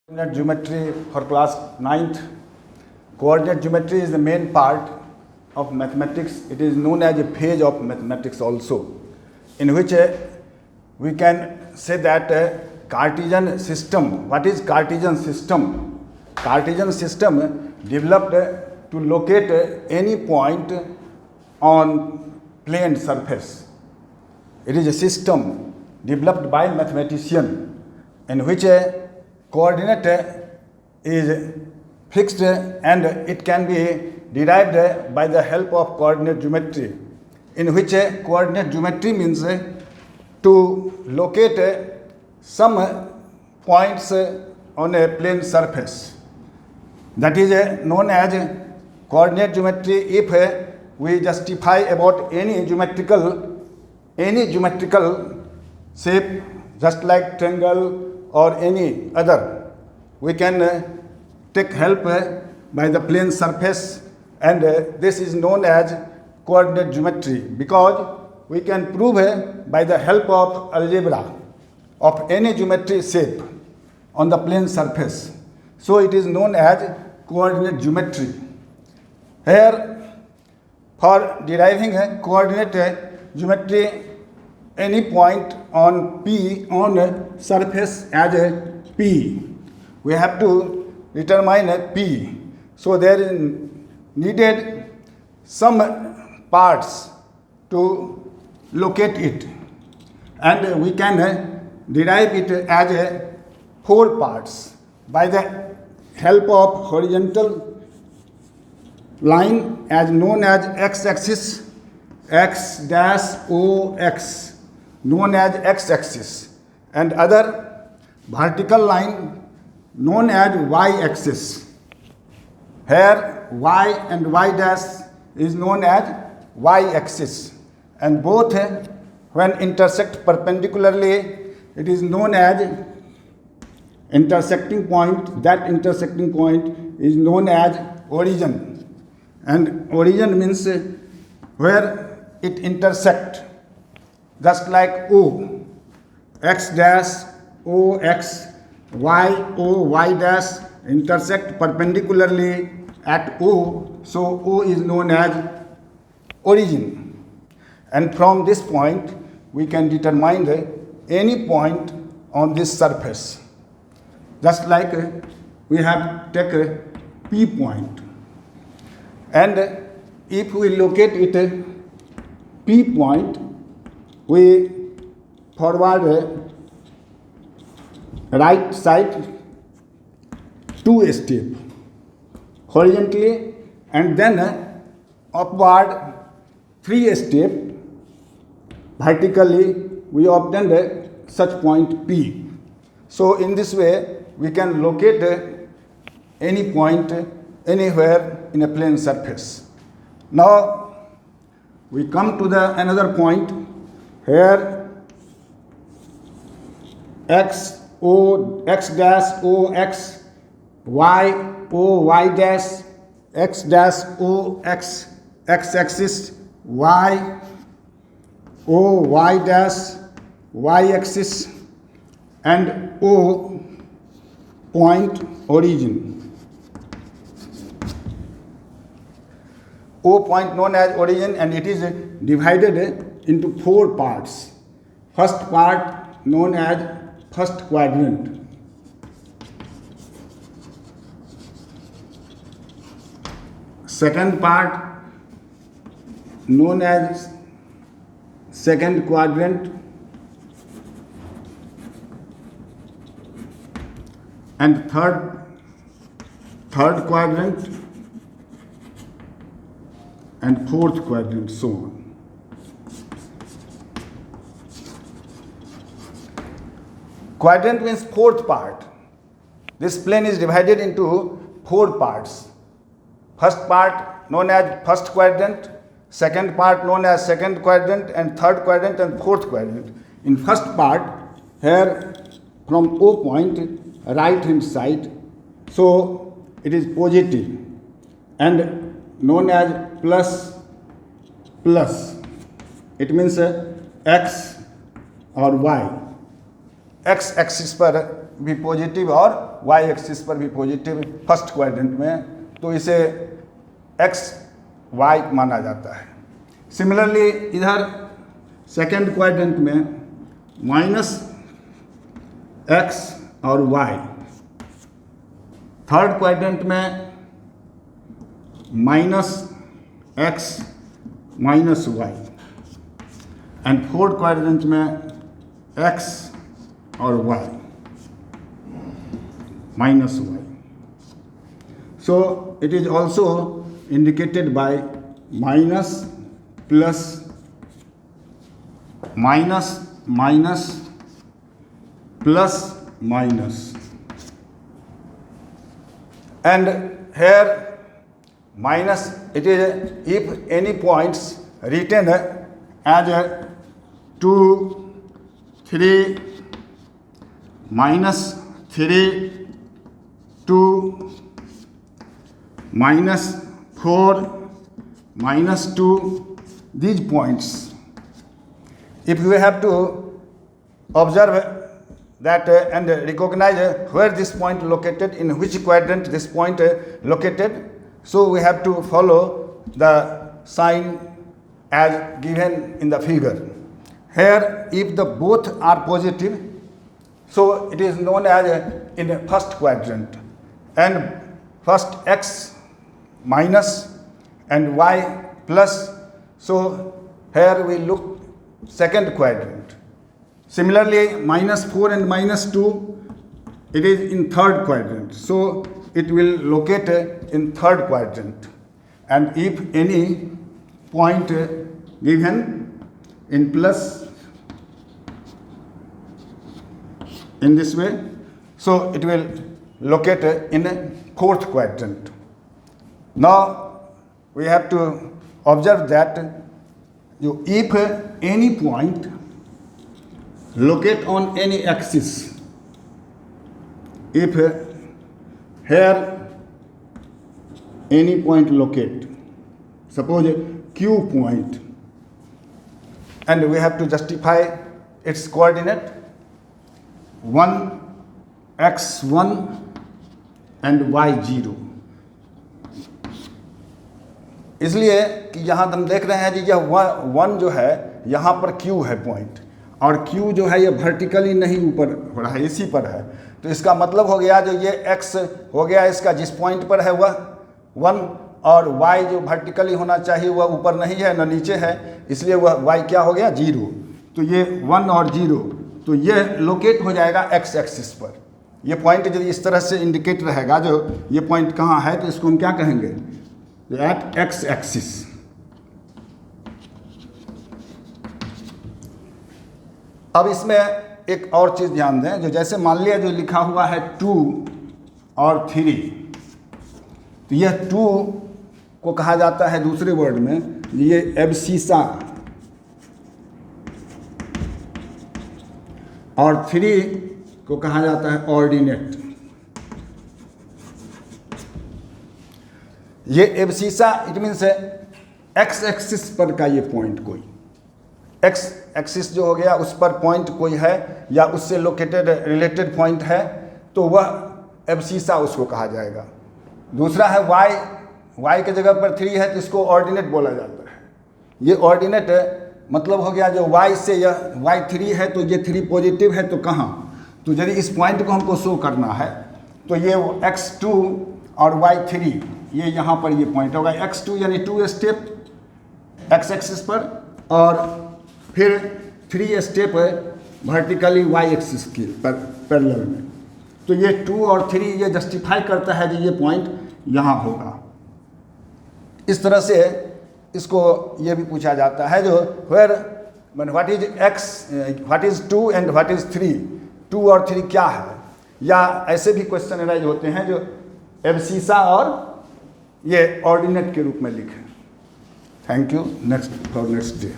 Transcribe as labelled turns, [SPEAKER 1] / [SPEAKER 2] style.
[SPEAKER 1] Coordinate geometry for class 9th. Coordinate geometry is the main part of mathematics. It is known as a phase of mathematics also, in which we can say that Cartesian system. What is Cartesian system? Cartesian system developed to locate any point on plane surface. It is a system developed by mathematician in which coordinate is fixed and it can be derived by the help of coordinate geometry, in which coordinate geometry means to locate some points on a plane surface. That is known as coordinate geometry if we justify about any geometrical shape, just like triangle or any other. We can take help by the plane surface, and this is known as coordinate geometry because we can prove by the help of algebra of any geometry shape on the plane surface. So it is known as coordinate geometry. Here, for deriving a coordinate geometry, any point on P on surface as a P, we have to determine a P. So there is needed some parts to locate it, and we can derive it as a 4 parts by the help of horizontal line as known as x-axis, x dash o x, known as x-axis, and other vertical line known as y-axis. Here y and y dash is known as y-axis, and both when intersect perpendicularly, it is known as intersecting point. That intersecting point is known as origin, and origin means where it intersect. Just like O, x dash, O x, y, O, y dash intersect perpendicularly at O, so O is known as origin. And from this point, we can determine any point on this surface. Just like we have take a P point. And if we locate it, P point, we forward right side 2 steps horizontally, and then upward 3 steps vertically. We obtained such point P. So in this way, we can locate any point anywhere in a plane surface. Now we come to the another point. Here x dash o x, y o y dash, x dash o x, x axis, y o y dash, y axis, and o point origin. O point known as origin, and it is divided into 4 parts. First part known as first quadrant. Second part known as second quadrant, and third quadrant, and fourth quadrant, so on. Quadrant means 4th part. This plane is divided into 4 parts. First part known as first quadrant, second part known as second quadrant, and third quadrant and fourth quadrant. In first part, here from O point, right hand side, so it is positive and known as plus. It means x or y. X axis पर भी positive और Y axis पर भी positive first quadrant में, तो इसे x Y माना जाता है। सिमिलरली इधर सेकेंड क्वाड्रेंट में माइनस एक्स और वाई, थर्ड क्वाड्रेंट में minus X minus Y, and fourth quadrant में एक्स और Y minus Y. So it is also indicated by minus, plus, minus, minus, plus, minus. And here minus, it is if any points written as 2, 3, minus 3, 2, minus 4, minus 2, these points. If you have to observe that and recognize where this point located, in which quadrant this point located, so we have to follow the sign as given in the figure. Here, if the both are positive, so it is known as in the first quadrant, and first x minus and y plus, so here we look second quadrant. Similarly, minus 4 and minus 2, it is in third quadrant, so it will locate in third quadrant. And if any point given in plus in this way, so it will locate in a fourth quadrant. Now we have to observe that if any point locate on any axis, if here any point locate, suppose Q point, and we have to justify its coordinate 1 x1 and y0. इसलिए कि यहाँ हम देख रहे हैं कि यह one जो है यहाँ पर Q है पॉइंट, और Q जो है ये वर्टिकली नहीं ऊपर हो रहा है, इसी पर है, तो इसका मतलब हो गया जो ये X हो गया इसका जिस पॉइंट पर है वह 1, और Y जो वर्टिकली होना चाहिए वह ऊपर नहीं है न नीचे है, इसलिए वह Y क्या हो गया 0. तो ये 1 और 0, तो ये लोकेट हो जाएगा X एक्सिस पर. ये पॉइंट यदि इस तरह से इंडिकेट रहेगा, जो ये पॉइंट कहाँ है, तो इसको हम क्या कहेंगे, एट एक्स एक्सिस. अब इसमें एक और चीज़ ध्यान दें, जो जैसे मान लिया जो लिखा हुआ है 2 और 3, तो यह 2 को कहा जाता है दूसरे वर्ड में ये एब्सिसा, और 3 को कहा जाता है ऑर्डिनेट. ये abscissa it means x axis पर का ये पॉइंट, कोई एक्स एक्सिस जो हो गया उस पर पॉइंट कोई है या उससे लोकेटेड रिलेटेड पॉइंट है, तो वह एब्सिसा उसको कहा जाएगा. दूसरा है वाई के जगह पर 3 है तो इसको ऑर्डिनेट बोला जाता है. ये ऑर्डिनेट मतलब हो गया जो वाई से यह y3 है तो ये 3 पॉजिटिव है, तो कहाँ, तो यदि इस पॉइंट को हमको शो करना है तो ये x2 और y3 ये यहाँ पर ये पॉइंट होगा. x2 यानी 2 स्टेप x एक्सिस पर, और फिर 3 स्टेप वर्टिकली y एक्सिस की पैरेलल में. तो ये 2 और 3 ये जस्टिफाई करता है कि ये पॉइंट यहाँ होगा. इस तरह से इसको ये भी पूछा जाता है जो where what is x, what is 2 and what is 3, 2 और 3 क्या है, या ऐसे भी क्वेश्चन अराइज होते हैं जो एब्सिसा और ये ऑर्डिनेट के रूप में लिखे. Thank you. Next for next day.